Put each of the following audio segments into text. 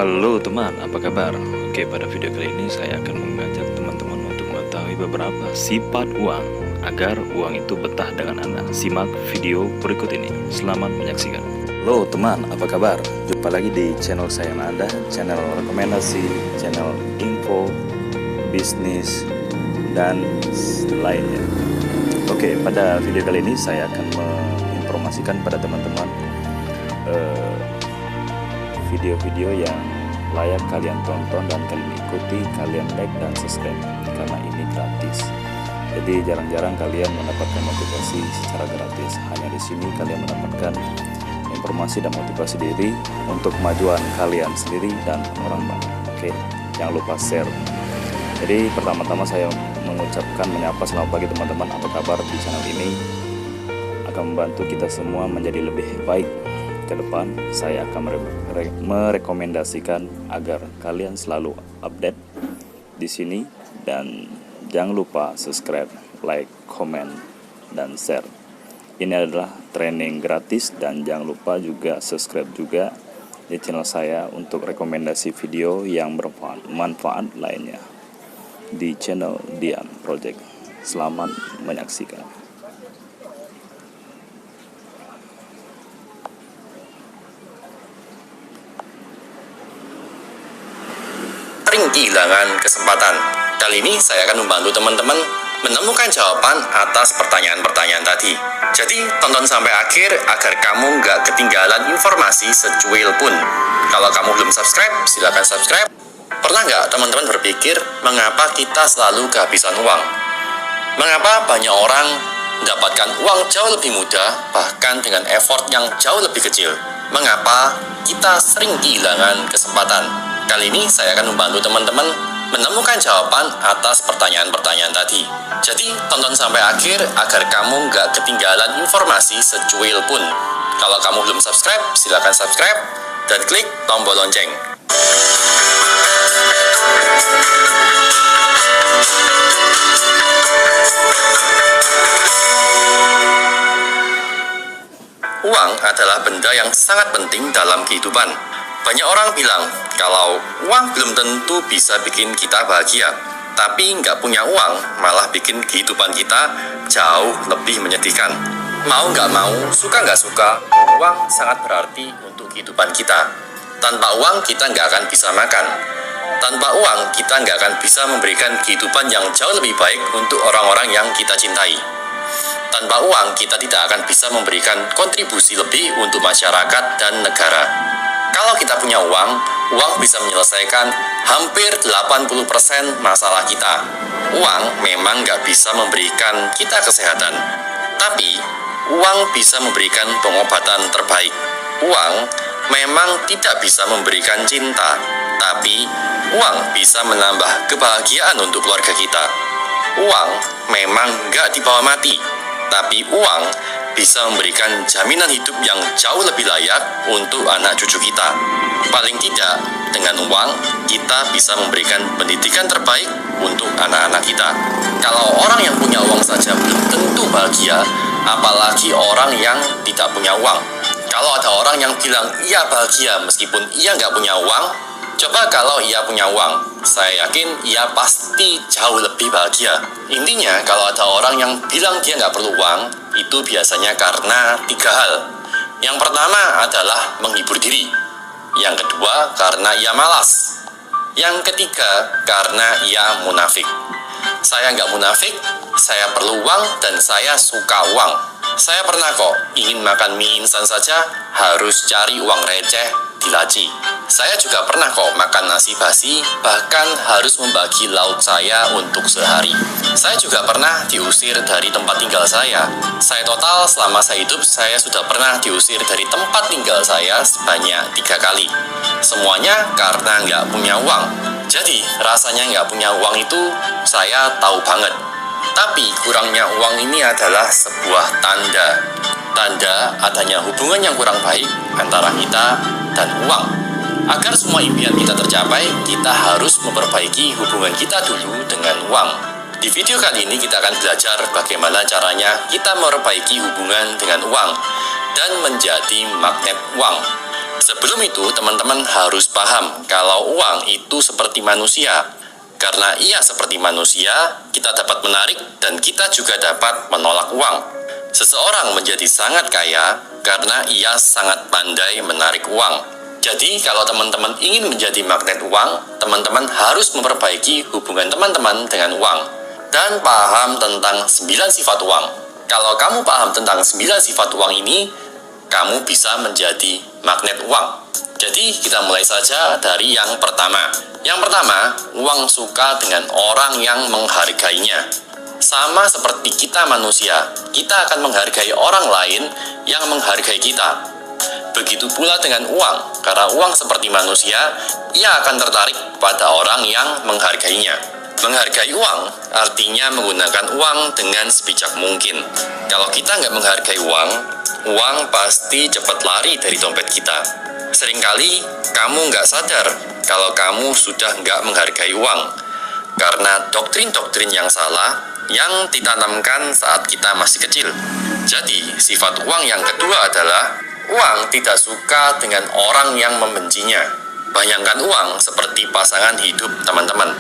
Halo teman, apa kabar? Oke, pada video kali ini saya akan mengajak teman-teman untuk mengetahui beberapa sifat uang agar uang itu betah dengan Anda. Simak video berikut ini. Selamat menyaksikan. Halo teman, apa kabar? Jumpa lagi di channel saya yang ada, channel rekomendasi, channel info, bisnis, dan lainnya. Oke, pada video kali ini saya akan menginformasikan pada teman-teman video-video yang layak kalian tonton dan kalian ikuti, kalian like dan subscribe karena ini gratis. Jadi jarang-jarang kalian mendapatkan motivasi secara gratis. Hanya di sini kalian mendapatkan informasi dan motivasi diri untuk kemajuan kalian sendiri dan orang banyak. Oke, jangan lupa share. Jadi pertama-tama saya mengucapkan menyapa selamat pagi teman-teman, apa kabar di channel ini akan membantu kita semua menjadi lebih baik. Ke depan saya akan merekomendasikan agar kalian selalu update di sini dan jangan lupa subscribe, like, comment, dan share. Ini adalah training gratis dan jangan lupa juga subscribe juga di channel saya untuk rekomendasi video yang bermanfaat lainnya di channel Dian Project. Selamat menyaksikan. Sering kehilangan kesempatan. Kali ini saya akan membantu teman-teman menemukan jawaban atas pertanyaan-pertanyaan tadi. Jadi tonton sampai akhir agar kamu nggak ketinggalan informasi secuil pun. Kalau kamu belum subscribe, silakan subscribe. Pernah nggak teman-teman berpikir mengapa kita selalu kehabisan uang? Mengapa banyak orang mendapatkan uang jauh lebih mudah, bahkan dengan effort yang jauh lebih kecil? Mengapa kita sering kehilangan kesempatan? Kali ini saya akan membantu teman-teman menemukan jawaban atas pertanyaan-pertanyaan tadi. Jadi tonton sampai akhir agar kamu nggak ketinggalan informasi secuil pun. Kalau kamu belum subscribe, silakan subscribe dan klik tombol lonceng. Uang adalah benda yang sangat penting dalam kehidupan. Banyak orang bilang kalau uang belum tentu bisa bikin kita bahagia, tapi nggak punya uang malah bikin kehidupan kita jauh lebih menyedihkan. Mau nggak mau, suka nggak suka, uang sangat berarti untuk kehidupan kita. Tanpa uang kita nggak akan bisa makan. Tanpa uang kita nggak akan bisa memberikan kehidupan yang jauh lebih baik untuk orang-orang yang kita cintai. Tanpa uang kita tidak akan bisa memberikan kontribusi lebih untuk masyarakat dan negara. Kalau kita punya uang bisa menyelesaikan hampir 80% masalah kita. Uang memang nggak bisa memberikan kita kesehatan, tapi uang bisa memberikan pengobatan terbaik. Uang memang tidak bisa memberikan cinta, tapi uang bisa menambah kebahagiaan untuk keluarga kita. Uang memang nggak dibawa mati, tapi uang bisa memberikan jaminan hidup yang jauh lebih layak untuk anak cucu kita. Paling tidak, dengan uang, kita bisa memberikan pendidikan terbaik untuk anak-anak kita. Kalau orang yang punya uang saja belum tentu bahagia, apalagi orang yang tidak punya uang. Kalau ada orang yang bilang ia bahagia meskipun ia nggak punya uang, coba kalau ia punya uang, saya yakin ia pasti jauh lebih bahagia. Intinya, kalau ada orang yang bilang dia nggak perlu uang, itu biasanya karena 3 hal. Yang pertama adalah menghibur diri. Yang kedua, karena ia malas. Yang ketiga, karena ia munafik. Saya nggak munafik, saya perlu uang dan saya suka uang. Saya pernah kok ingin makan mie instan saja harus cari uang receh di laci. Saya juga pernah kok makan nasi basi, bahkan harus membagi lauk saya untuk sehari. Saya juga pernah diusir dari tempat tinggal saya. Saya total selama saya hidup, saya sudah pernah diusir dari tempat tinggal saya sebanyak 3 kali. Semuanya karena nggak punya uang. Jadi rasanya nggak punya uang itu saya tahu banget. Tapi kurangnya uang ini adalah sebuah tanda adanya hubungan yang kurang baik antara kita dan uang. Agar semua impian kita tercapai, kita harus memperbaiki hubungan kita dulu dengan uang. Di video kali ini kita akan belajar bagaimana caranya kita memperbaiki hubungan dengan uang dan menjadi magnet uang. Sebelum itu, teman-teman harus paham kalau uang itu seperti manusia. Karena ia seperti manusia, kita dapat menarik dan kita juga dapat menolak uang. Seseorang menjadi sangat kaya karena ia sangat pandai menarik uang. Jadi, kalau teman-teman ingin menjadi magnet uang, teman-teman harus memperbaiki hubungan teman-teman dengan uang dan paham tentang 9 sifat uang. Kalau kamu paham tentang 9 sifat uang ini, kamu bisa menjadi magnet uang. Jadi, kita mulai saja dari yang pertama. Yang pertama, uang suka dengan orang yang menghargainya. Sama seperti kita manusia, kita akan menghargai orang lain yang menghargai kita. Begitu pula dengan uang, karena uang seperti manusia, ia akan tertarik pada orang yang menghargainya. Menghargai uang artinya menggunakan uang dengan sebijak mungkin. Kalau kita nggak menghargai uang, uang pasti cepat lari dari dompet kita. Seringkali kamu nggak sadar kalau kamu sudah nggak menghargai uang, karena doktrin-doktrin yang salah yang ditanamkan saat kita masih kecil. Jadi, sifat uang yang kedua adalah uang tidak suka dengan orang yang membencinya. Bayangkan uang seperti pasangan hidup teman-teman,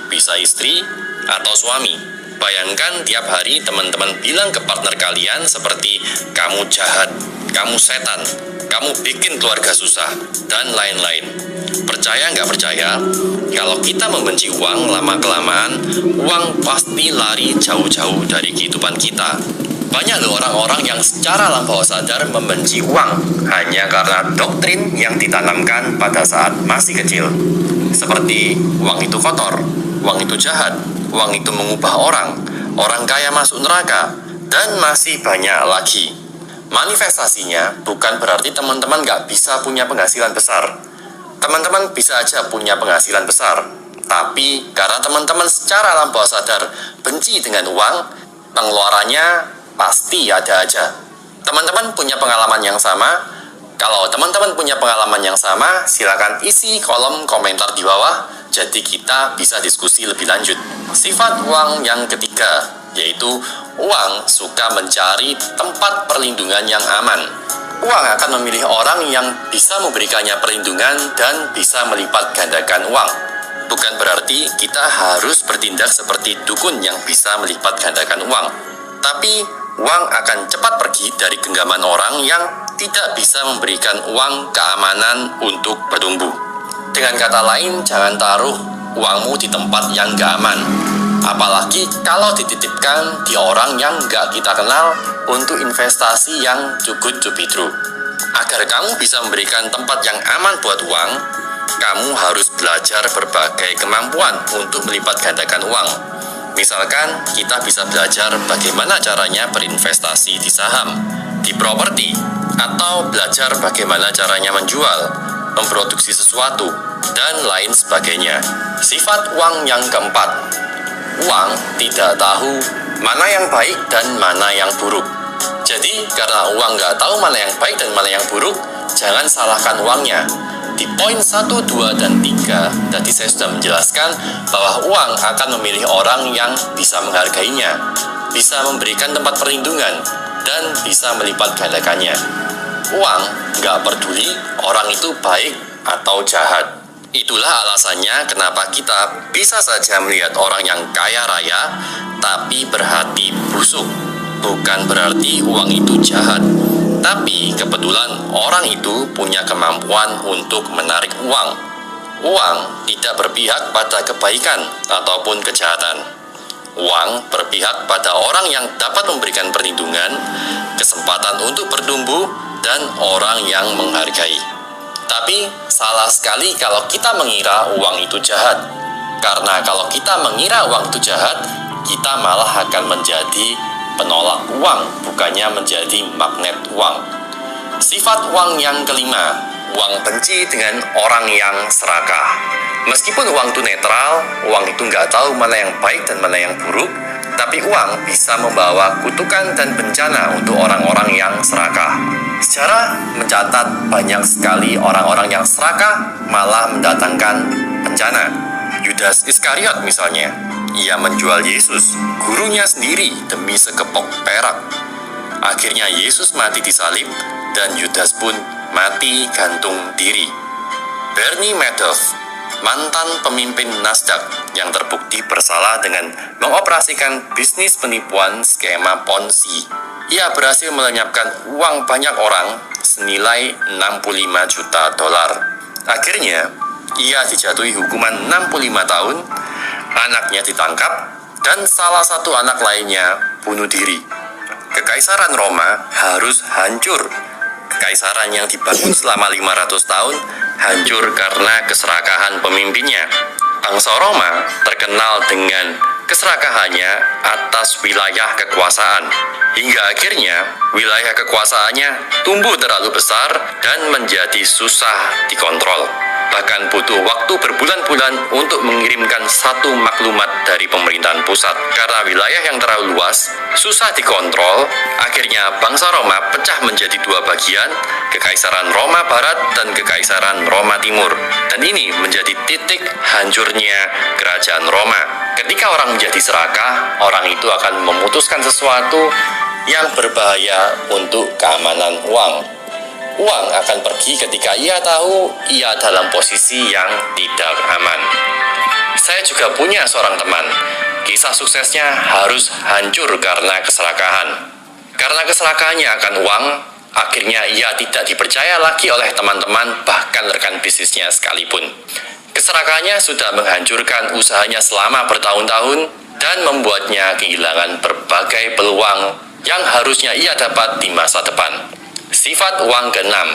bisa istri atau suami. Bayangkan tiap hari teman-teman bilang ke partner kalian seperti kamu jahat, kamu setan, kamu bikin keluarga susah, dan lain-lain. Percaya nggak percaya, kalau kita membenci uang lama-kelamaan, uang pasti lari jauh-jauh dari kehidupan kita. Banyak loh orang-orang yang secara lampau sadar membenci uang hanya karena doktrin yang ditanamkan pada saat masih kecil. Seperti uang itu kotor, uang itu jahat, uang itu mengubah orang kaya masuk neraka, dan masih banyak lagi. Manifestasinya bukan berarti teman-teman nggak bisa punya penghasilan besar. Teman-teman bisa aja punya penghasilan besar, tapi karena teman-teman secara lampau sadar benci dengan uang, pengeluarannya pasti ada aja. Teman-teman punya pengalaman yang sama? Kalau teman-teman punya pengalaman yang sama, silakan isi kolom komentar di bawah, jadi kita bisa diskusi lebih lanjut. Sifat uang yang ketiga, yaitu uang suka mencari tempat perlindungan yang aman. Uang akan memilih orang yang bisa memberikannya perlindungan dan bisa melipat gandakan uang. Bukan berarti kita harus bertindak seperti dukun yang bisa melipat gandakan uang. Tapi uang akan cepat pergi dari genggaman orang yang tidak bisa memberikan uang keamanan untuk bertumbuh. Dengan kata lain, jangan taruh uangmu di tempat yang gak aman. Apalagi kalau dititipkan di orang yang gak kita kenal untuk investasi yang too good to be true. Agar kamu bisa memberikan tempat yang aman buat uang, kamu harus belajar berbagai kemampuan untuk melipat gandakan uang. Misalkan, kita bisa belajar bagaimana caranya berinvestasi di saham, di properti, atau belajar bagaimana caranya menjual, memproduksi sesuatu, dan lain sebagainya. Sifat uang yang keempat, uang tidak tahu mana yang baik dan mana yang buruk. Jadi, karena uang nggak tahu mana yang baik dan mana yang buruk, jangan salahkan uangnya. Di poin 1, 2, dan 3, tadi saya sudah menjelaskan bahwa uang akan memilih orang yang bisa menghargainya, bisa memberikan tempat perlindungan, dan bisa melipat gandakannya. Uang nggak peduli orang itu baik atau jahat. Itulah alasannya kenapa kita bisa saja melihat orang yang kaya raya, tapi berhati busuk. Bukan berarti uang itu jahat, tapi kebetulan orang itu punya kemampuan untuk menarik uang. Uang tidak berpihak pada kebaikan ataupun kejahatan. Uang berpihak pada orang yang dapat memberikan perlindungan, kesempatan untuk bertumbuh, dan orang yang menghargai. Tapi salah sekali kalau kita mengira uang itu jahat. Karena kalau kita mengira uang itu jahat, kita malah akan menjadi penolak uang, bukannya menjadi magnet uang. Sifat uang yang kelima, uang benci dengan orang yang serakah. Meskipun uang itu netral, uang itu nggak tahu mana yang baik dan mana yang buruk, tapi uang bisa membawa kutukan dan bencana untuk orang-orang yang serakah. Sejarah mencatat banyak sekali orang-orang yang serakah malah mendatangkan bencana. Yudas Iskariot misalnya, ia menjual Yesus, gurunya sendiri, demi sekepok perak. Akhirnya Yesus mati disalib dan Yudas pun mati gantung diri. Bernie Madoff, mantan pemimpin Nasdaq yang terbukti bersalah dengan mengoperasikan bisnis penipuan skema Ponzi. Ia berhasil melenyapkan uang banyak orang senilai 65 juta dolar. Akhirnya, ia dijatuhi hukuman 65 tahun, anaknya ditangkap, dan salah satu anak lainnya bunuh diri. Kekaisaran Roma harus hancur. Kekaisaran yang dibangun selama 500 tahun hancur karena keserakahan pemimpinnya. Bangsa Roma terkenal dengan keserakahannya atas wilayah kekuasaan, hingga akhirnya wilayah kekuasaannya tumbuh terlalu besar dan menjadi susah dikontrol. Bahkan butuh waktu berbulan-bulan untuk mengirimkan satu maklumat dari pemerintahan pusat. Karena wilayah yang terlalu luas, susah dikontrol, akhirnya bangsa Roma pecah menjadi dua bagian, Kekaisaran Roma Barat dan Kekaisaran Roma Timur. Dan ini menjadi titik hancurnya kerajaan Roma. Ketika orang menjadi serakah, orang itu akan memutuskan sesuatu yang berbahaya untuk keamanan uang. Uang akan pergi ketika ia tahu ia dalam posisi yang tidak aman. Saya juga punya seorang teman. Kisah suksesnya harus hancur karena keserakahan. Karena keserakahannya akan uang, akhirnya ia tidak dipercaya lagi oleh teman-teman, bahkan rekan bisnisnya sekalipun. Keserakahannya sudah menghancurkan usahanya selama bertahun-tahun dan membuatnya kehilangan berbagai peluang yang harusnya ia dapat di masa depan. Sifat uang keenam,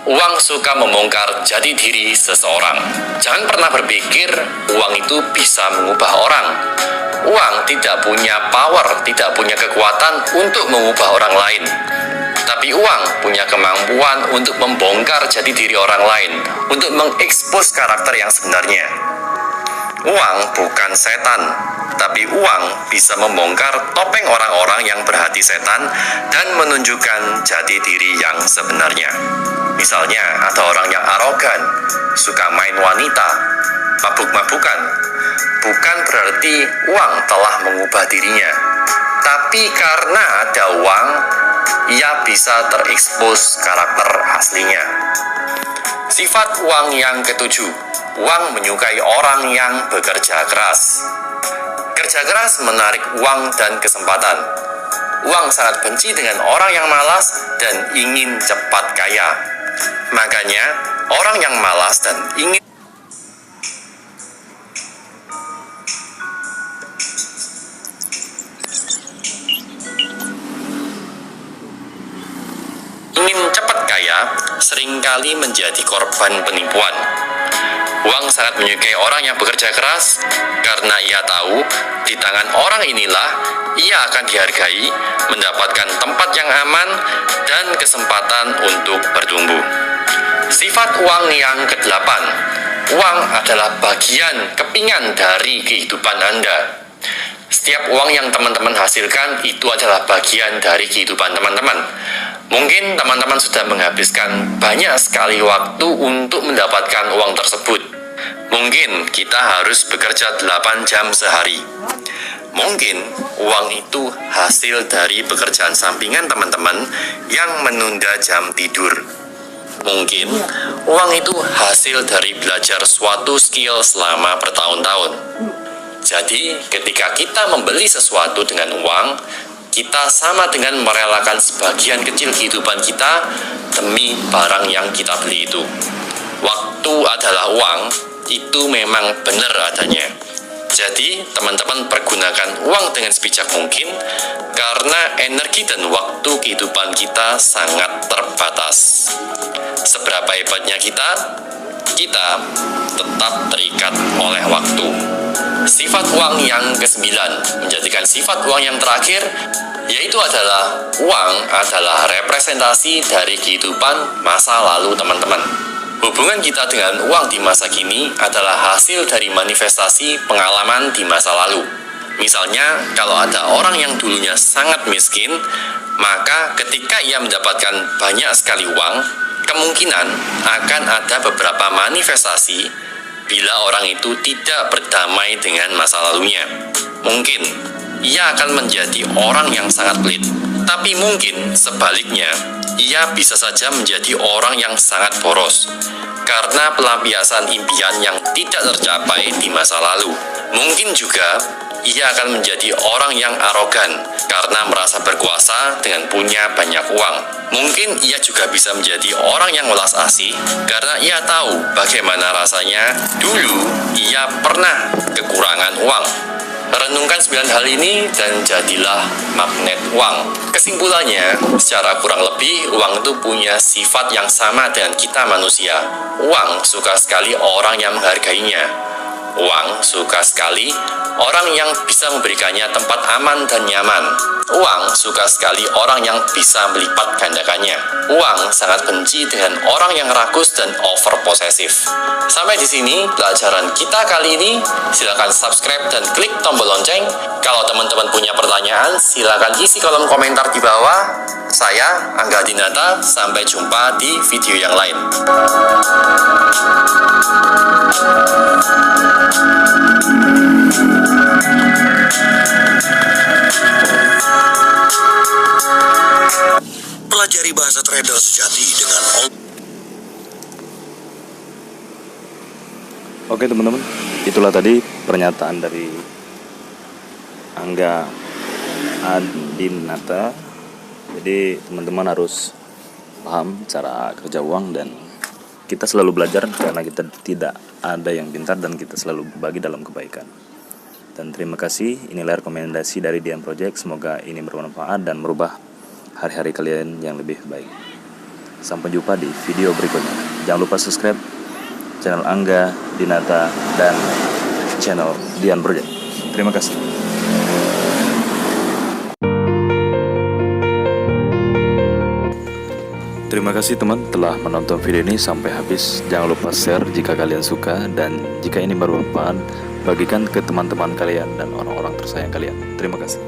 uang suka membongkar jati diri seseorang. Jangan pernah berpikir uang itu bisa mengubah orang. Uang tidak punya power, tidak punya kekuatan untuk mengubah orang lain. Tapi uang punya kemampuan untuk membongkar jati diri orang lain, untuk mengekspos karakter yang sebenarnya. Uang bukan setan, tapi uang bisa membongkar topeng orang-orang yang berhati setan dan menunjukkan jati diri yang sebenarnya. Misalnya, ada orang yang arogan, suka main wanita, mabuk-mabukan. Bukan berarti uang telah mengubah dirinya, tapi karena ada uang, ia bisa terekspos karakter aslinya. Sifat uang yang ketujuh, uang menyukai orang yang bekerja keras. Kerja keras menarik uang dan kesempatan. Uang sangat benci dengan orang yang malas dan ingin cepat kaya. Makanya, orang yang malas dan ingin cepat kaya seringkali menjadi korban penipuan. Uang sangat menyukai orang yang bekerja keras karena ia tahu di tangan orang inilah ia akan dihargai, mendapatkan tempat yang aman, dan kesempatan untuk bertumbuh. Sifat uang yang ke-8, uang adalah bagian kepingan dari kehidupan Anda. Setiap uang yang teman-teman hasilkan itu adalah bagian dari kehidupan teman-teman. Mungkin teman-teman sudah menghabiskan banyak sekali waktu untuk mendapatkan uang tersebut. Mungkin kita harus bekerja 8 jam sehari. Mungkin uang itu hasil dari pekerjaan sampingan teman-teman yang menunda jam tidur. Mungkin uang itu hasil dari belajar suatu skill selama bertahun-tahun. Jadi, ketika kita membeli sesuatu dengan uang, kita sama dengan merelakan sebagian kecil kehidupan kita demi barang yang kita beli itu. Waktu adalah uang, itu memang benar adanya. Jadi, teman-teman pergunakan uang dengan sebijak mungkin, karena energi dan waktu kehidupan kita sangat terbatas. Seberapa hebatnya kita tetap terikat oleh waktu. Sifat uang yang ke-9 menjadikan sifat uang yang terakhir, yaitu adalah uang adalah representasi dari kehidupan masa lalu teman-teman. Hubungan kita dengan uang di masa kini adalah hasil dari manifestasi pengalaman di masa lalu. Misalnya, kalau ada orang yang dulunya sangat miskin, maka ketika ia mendapatkan banyak sekali uang, kemungkinan akan ada beberapa manifestasi bila orang itu tidak berdamai dengan masa lalunya. Mungkin ia akan menjadi orang yang sangat pelit. Tapi mungkin sebaliknya, ia bisa saja menjadi orang yang sangat boros karena pelampiasan impian yang tidak tercapai di masa lalu. Mungkin juga ia akan menjadi orang yang arogan karena merasa berkuasa dengan punya banyak uang. Mungkin ia juga bisa menjadi orang yang welas asih karena ia tahu bagaimana rasanya dulu ia pernah kekurangan uang. Renungkan 9 hal ini dan jadilah magnet uang. Kesimpulannya, secara kurang lebih uang itu punya sifat yang sama dengan kita manusia. Uang suka sekali orang yang menghargainya. Uang suka sekali orang yang bisa memberikannya tempat aman dan nyaman. Uang suka sekali orang yang bisa melipat gandakannya. Uang sangat benci dengan orang yang rakus dan over posesif. Sampai di sini pelajaran kita kali ini. Silakan subscribe dan klik tombol lonceng. Kalau teman-teman punya pertanyaan, silakan isi kolom komentar di bawah. Saya Angga Dinata, sampai jumpa di video yang lain. Pelajari bahasa trader sejati dengan Oke teman-teman, itulah tadi pernyataan dari Angga Adinata. Jadi teman-teman harus paham cara kerja uang, dan kita selalu belajar karena kita tidak ada yang pintar dan kita selalu berbagi dalam kebaikan. Dan terima kasih, inilah rekomendasi dari Dian Project. Semoga ini bermanfaat dan merubah hari-hari kalian yang lebih baik. Sampai jumpa di video berikutnya. Jangan lupa subscribe channel Angga Dinata dan channel Dian Project. Terima kasih. Terima kasih teman telah menonton video ini sampai habis. Jangan lupa share jika kalian suka, dan jika ini bermanfaat, bagikan ke teman-teman kalian dan orang-orang tersayang kalian. Terima kasih.